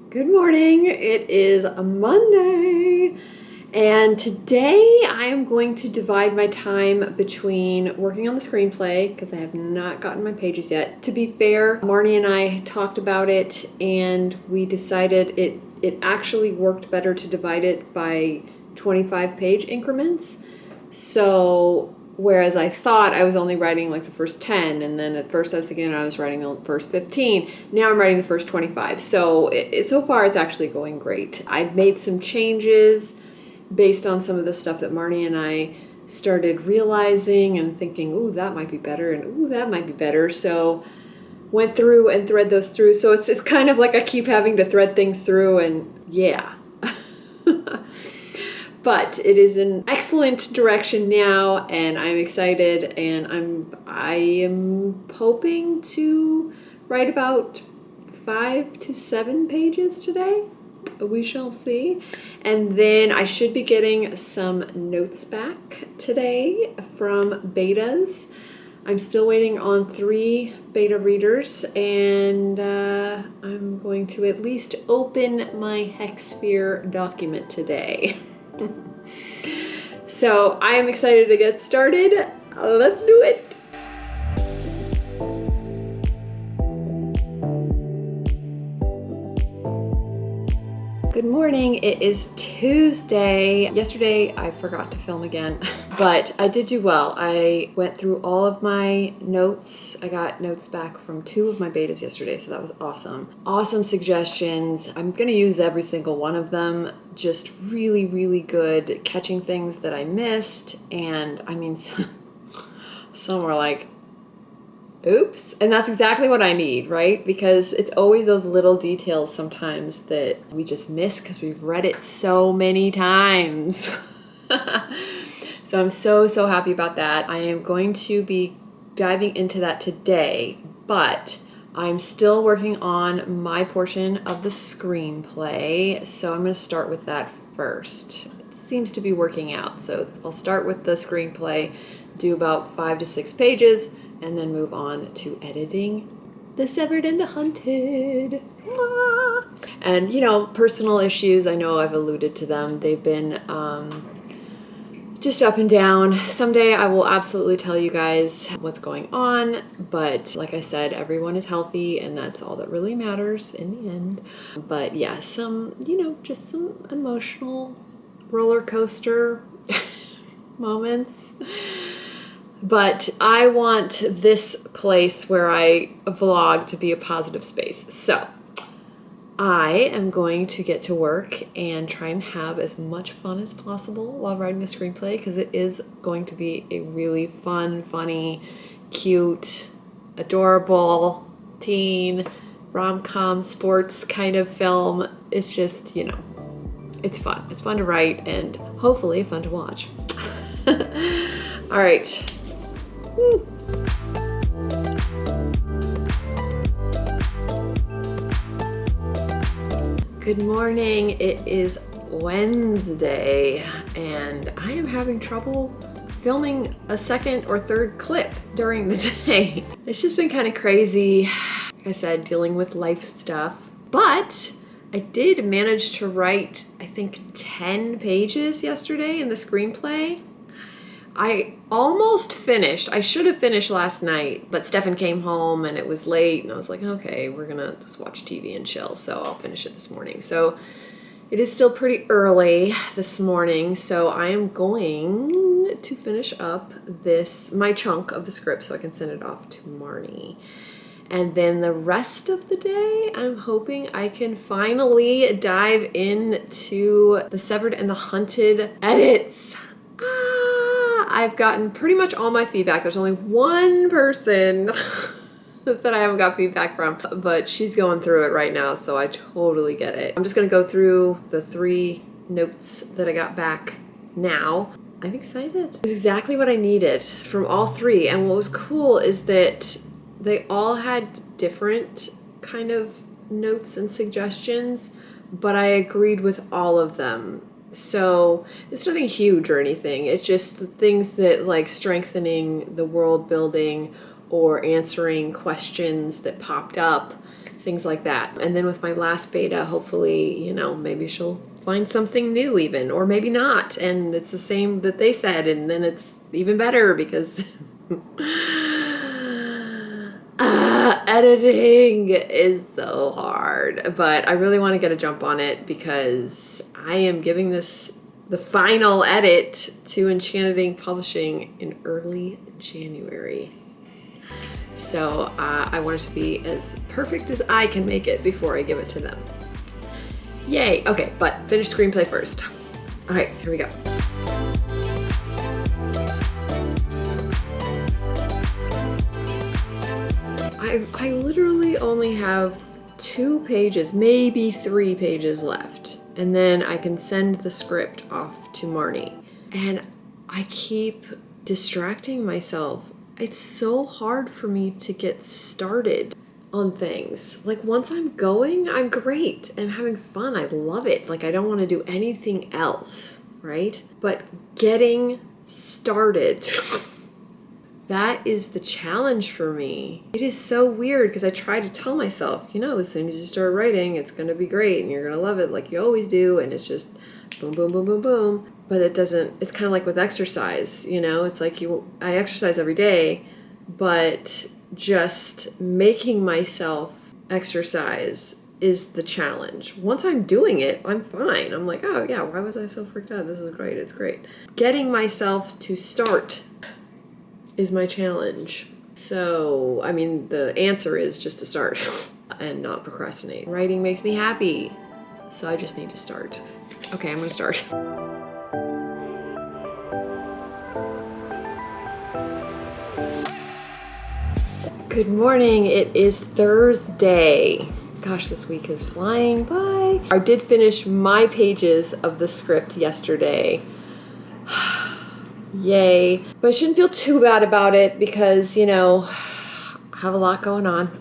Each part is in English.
Good morning. It is a Monday, and today I am going to divide my time between working on the screenplay because I have not gotten my pages yet. To be fair, Marnie and I talked about it and we decided it actually worked better to divide it by 25-page increments. So whereas I thought I was only writing like the first 10, and then at first I was thinking I was writing the first 15. Now I'm writing the first 25. So so far it's actually going great. I've made some changes based on some of the stuff that Marnie and I started realizing and thinking, ooh, that might be better, and ooh, that might be better. So went through and thread those through. So it's kind of like I keep having to thread things through, and yeah. But it is an excellent direction now, and I'm excited, and I am hoping to write about 5 to 7 pages today. We shall see. And then I should be getting some notes back today from betas. I'm still waiting on 3 beta readers, and I'm going to at least open my Hexpshere document today. So I am excited to get started. Let's do it. Good morning. It is Tuesday. Yesterday I forgot to film again, but I did do well. I went through all of my notes. I got notes back from 2 of my betas yesterday, so that was awesome. Awesome suggestions. I'm going to use every single one of them. Just really, really good catching things that I missed. And I mean, some were like, oops. And that's exactly what I need, right? Because it's always those little details sometimes that we just miss because we've read it so many times. So I'm so happy about that. I am going to be diving into that today, but I'm still working on my portion of the screenplay. So I'm going to start with that first. It seems to be working out. So I'll start with the screenplay, do about 5 to 6 pages, and then move on to editing The Severed and the Hunted. Ah! And, you know, personal issues, I know I've alluded to them. They've been just up and down. Someday I will absolutely tell you guys what's going on. But like I said, everyone is healthy, and that's all that really matters in the end. But yeah, just some emotional roller coaster moments. But I want this place where I vlog to be a positive space. So I am going to get to work and try and have as much fun as possible while writing the screenplay, because it is going to be a really fun, funny, cute, adorable, teen, rom-com, sports kind of film. It's just, it's fun. It's fun to write and hopefully fun to watch. All right. Woo. Good morning. It is Wednesday, and I am having trouble filming a second or third clip during the day. It's just been kind of crazy, like I said, dealing with life stuff. But I did manage to write, I think, 10 pages yesterday in the screenplay. I almost finished. I should have finished last night, but Stefan came home and it was late, and I was like, okay, we're gonna just watch TV and chill, so I'll finish it this morning. So it is still pretty early this morning, so I am going to finish up my chunk of the script so I can send it off to Marnie. And then the rest of the day, I'm hoping I can finally dive into The Severed and the Hunted edits. I've gotten pretty much all my feedback. There's only one person that I haven't got feedback from, but she's going through it right now, so I totally get it. I'm just going to go through the 3 notes that I got back now. I'm excited. It's exactly what I needed from all 3, and what was cool is that they all had different kind of notes and suggestions, but I agreed with all of them. So it's nothing huge or anything. It's just the things that, like, strengthening the world building or answering questions that popped up, things like that. And then with my last beta, hopefully, you know, maybe she'll find something new even, or maybe not. And it's the same that they said, and then it's even better because editing is so hard. But I really want to get a jump on it because I am giving this the final edit to Enchanted Ink Publishing in early January. So I want it to be as perfect as I can make it before I give it to them. Yay! Okay, but finish screenplay first. All right, here we go. I literally only have 2 pages, maybe 3 pages left. And then I can send the script off to Marnie. And I keep distracting myself. It's so hard for me to get started on things. Like once I'm going, I'm great. I'm having fun. I love it. Like I don't want to do anything else, right? But getting started, that is the challenge for me. It is so weird because I try to tell myself, you know, as soon as you start writing, it's going to be great and you're going to love it like you always do. And it's just boom, boom, boom, boom, boom. But it doesn't, it's kind of like with exercise, you know, it's like I exercise every day, but just making myself exercise is the challenge. Once I'm doing it, I'm fine. I'm like, oh yeah, why was I so freaked out? This is great. It's great. Getting myself to start is my challenge. So, I mean, the answer is just to start and not procrastinate. Writing makes me happy, so I just need to start. Okay, I'm gonna start. Good morning, it is Thursday. Gosh, this week is flying by. I did finish my pages of the script yesterday. Yay. But I shouldn't feel too bad about it because, you know, I have a lot going on.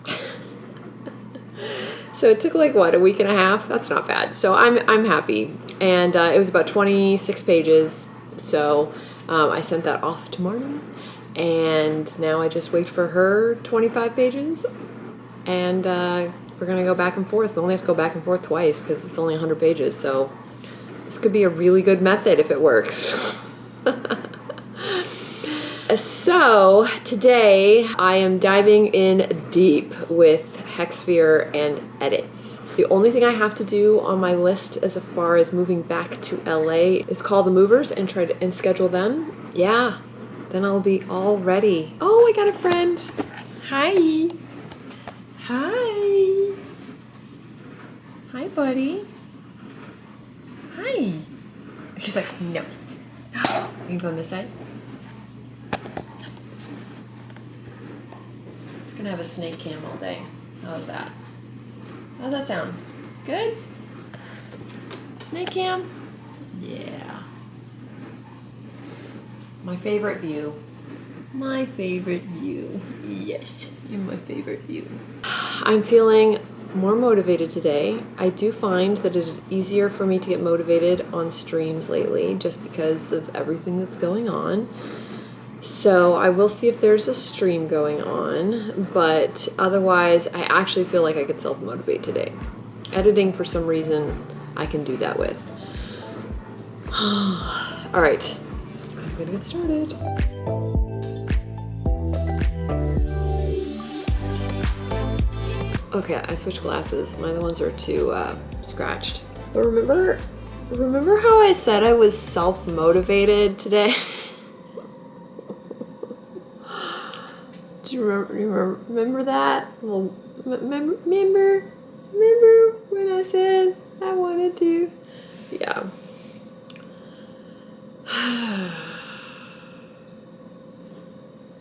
So it took like, what, a week and a half? That's not bad. So I'm happy. And it was about 26 pages. So I sent that off to Marnie. And now I just wait for her 25 pages. And we're going to go back and forth. We only have to go back and forth twice because it's only 100 pages. So this could be a really good method if it works. So today I am diving in deep with Hexpshere and edits. The only thing I have to do on my list as far as moving back to LA is call the movers and try to schedule them. Yeah, then I'll be all ready. Oh, I got a friend. Hi. Hi. Hi, buddy. Hi. He's like, no. You can go on this side. Just gonna have a snake cam all day. How's that? How's that sound? Good? Snake cam? Yeah. My favorite view. My favorite view. Yes, you're my favorite view. I'm feeling more motivated today. I do find that it is easier for me to get motivated on streams lately just because of everything that's going on. So I will see if there's a stream going on, but otherwise I actually feel like I could self-motivate today. Editing, for some reason, I can do that with. All right, I'm gonna get started. Okay, I switched glasses. My other ones are too scratched. But remember how I said I was self-motivated today? Do you remember that? Well, remember when I said I wanted to? Yeah.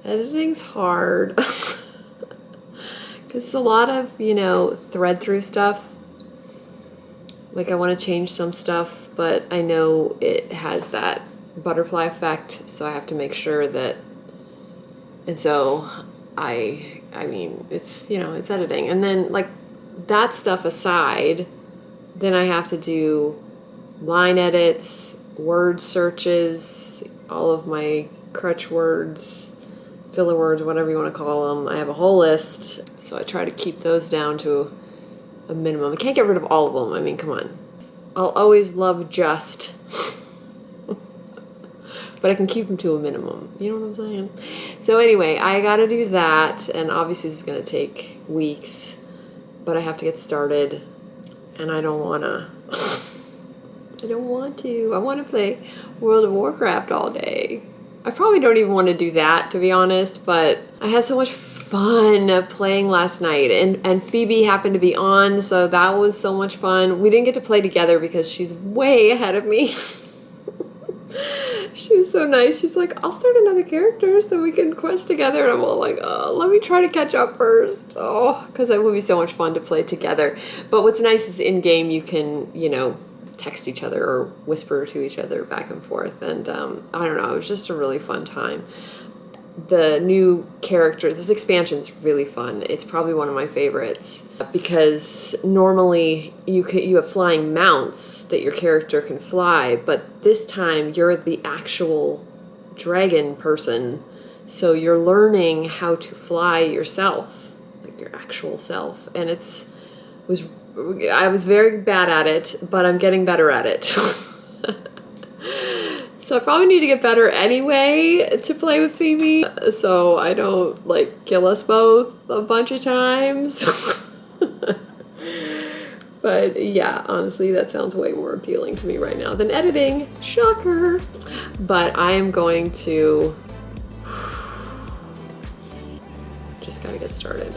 Editing's hard. It's a lot of, you know, thread through stuff. Like I want to change some stuff, but I know it has that butterfly effect, so I have to make sure that, and so I mean, it's, you know, it's editing. And then like that stuff aside, then I have to do line edits, word searches, all of my crutch words, filler words, whatever you want to call them. I have a whole list, so I try to keep those down to a minimum. I can't get rid of all of them. I mean, come on. I'll always love just, but I can keep them to a minimum. You know what I'm saying? So anyway, I gotta do that, and obviously this is gonna take weeks, but I have to get started, and I don't wanna. I don't want to. I want to play World of Warcraft all day. I probably don't even want to do that, to be honest, but I had so much fun playing last night, and Phoebe happened to be on, so that was so much fun. We didn't get to play together because she's way ahead of me. She was so nice. She's like, I'll start another character so we can quest together. And I'm all like, oh, let me try to catch up first. Oh, because it would be so much fun to play together. But what's nice is in-game you can, you know, text each other or whisper to each other back and forth. And I don't know, it was just a really fun time. The new characters, this expansion's really fun. It's probably one of my favorites because normally you have flying mounts that your character can fly, but this time you're the actual dragon person, so you're learning how to fly yourself, like your actual self, and I was very bad at it, but I'm getting better at it. So I probably need to get better anyway to play with Phoebe, so I don't, like, kill us both a bunch of times. But yeah, honestly, that sounds way more appealing to me right now than editing. Shocker! But I am going to just gotta get started.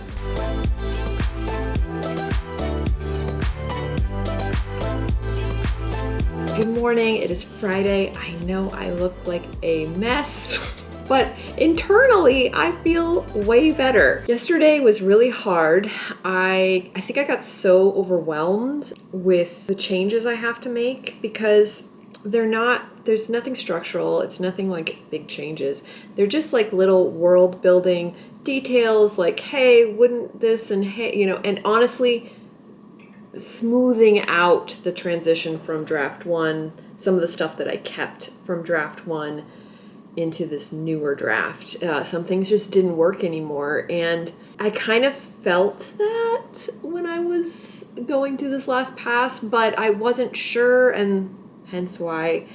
Good morning, it is Friday. I know I look like a mess, but internally I feel way better. Yesterday was really hard. I think I got so overwhelmed with the changes I have to make because there's nothing structural. It's nothing like big changes. They're just like little world building details like, hey, wouldn't this, and hey, you know, and honestly, smoothing out the transition from draft one, some of the stuff that I kept from draft one into this newer draft. Some things just didn't work anymore, and I kind of felt that when I was going through this last pass, but I wasn't sure, and hence why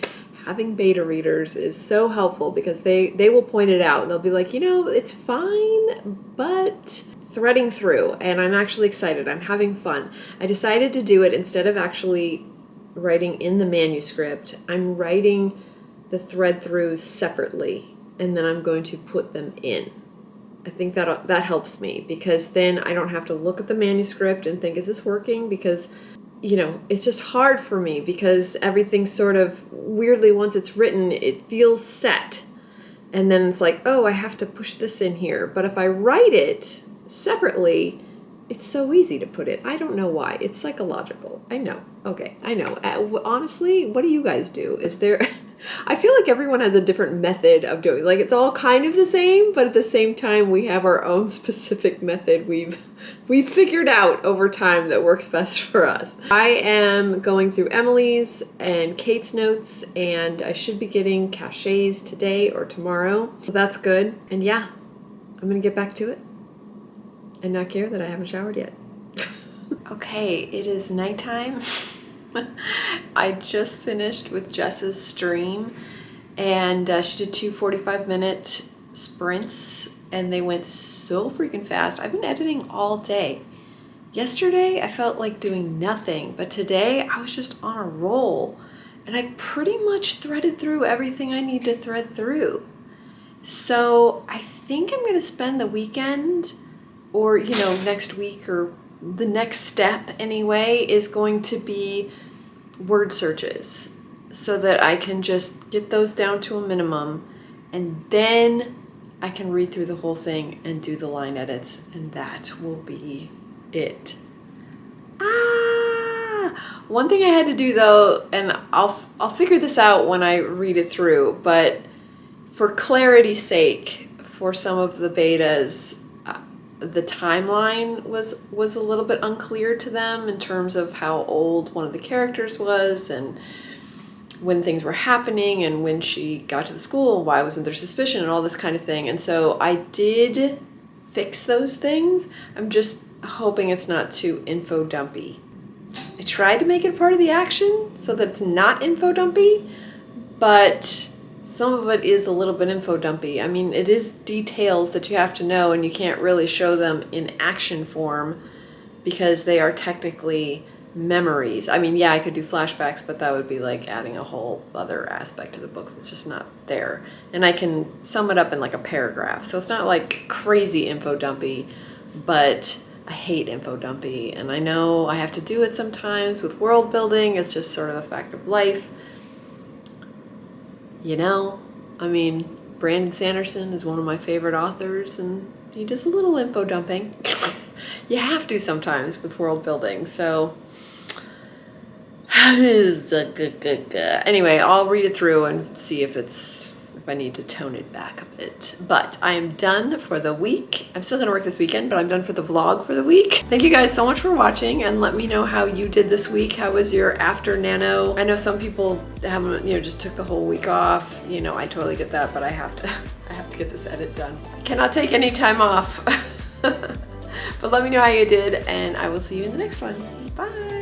having beta readers is so helpful because they will point it out and they'll be like, you know, it's fine, but threading through, and I'm actually excited. I'm having fun. I decided to do it instead of actually writing in the manuscript. I'm writing the thread throughs separately, and then I'm going to put them in. I think that helps me because then I don't have to look at the manuscript and think, is this working? Because, you know, it's just hard for me because everything sort of weirdly, once it's written, it feels set. And then it's like, oh, I have to push this in here. But if I write it separately, it's so easy to put it. I don't know why. It's psychological. I know. Okay, I know. Honestly, what do you guys do? Is there... I feel like everyone has a different method of doing it. Like, it's all kind of the same, but at the same time, we have our own specific method we've figured out over time that works best for us. I am going through Emily's and Kate's notes, and I should be getting cachets today or tomorrow. So that's good. And yeah, I'm going to get back to it and not care that I haven't showered yet. Okay, it is nighttime. I just finished with Jess's stream, and she did 2 45-minute sprints, and they went so freaking fast. I've been editing all day. Yesterday, I felt like doing nothing, but today I was just on a roll, and I've pretty much threaded through everything I need to thread through. So I think I'm going to spend the weekend, or, you know, next week, or the next step anyway, is going to be word searches so that I can just get those down to a minimum, and then I can read through the whole thing and do the line edits, and that will be it. One thing I had to do though, and I'll figure this out when I read it through, but for clarity's sake, for some of the betas, the timeline was a little bit unclear to them in terms of how old one of the characters was and when things were happening and when she got to the school and why wasn't there suspicion and all this kind of thing. And so I did fix those things. hoping it's not too info dumpy. I tried to make it part of the action so that it's not info dumpy, but some of it is a little bit info dumpy. I mean, it is details that you have to know, and you can't really show them in action form because they are technically memories. I mean, yeah, I could do flashbacks, but that would be like adding a whole other aspect to the book that's just not there. And I can sum it up in like a paragraph. So it's not like crazy info dumpy, but I hate info dumpy. And I know I have to do it sometimes with world building. It's just sort of a fact of life. You know, I mean, Brandon Sanderson is one of my favorite authors, and he does a little info dumping. You have to sometimes with world building, so anyway, I'll read it through and see if I need to tone it back a bit. But I am done for the week. I'm still gonna work this weekend, but I'm done for the vlog for the week. Thank you guys so much for watching, and let me know how you did this week. How was your after Nano? I know some people haven't, just took the whole week off. I totally get that, but I have to get this edit done. I cannot take any time off. But let me know how you did, and I will see you in the next one. Bye.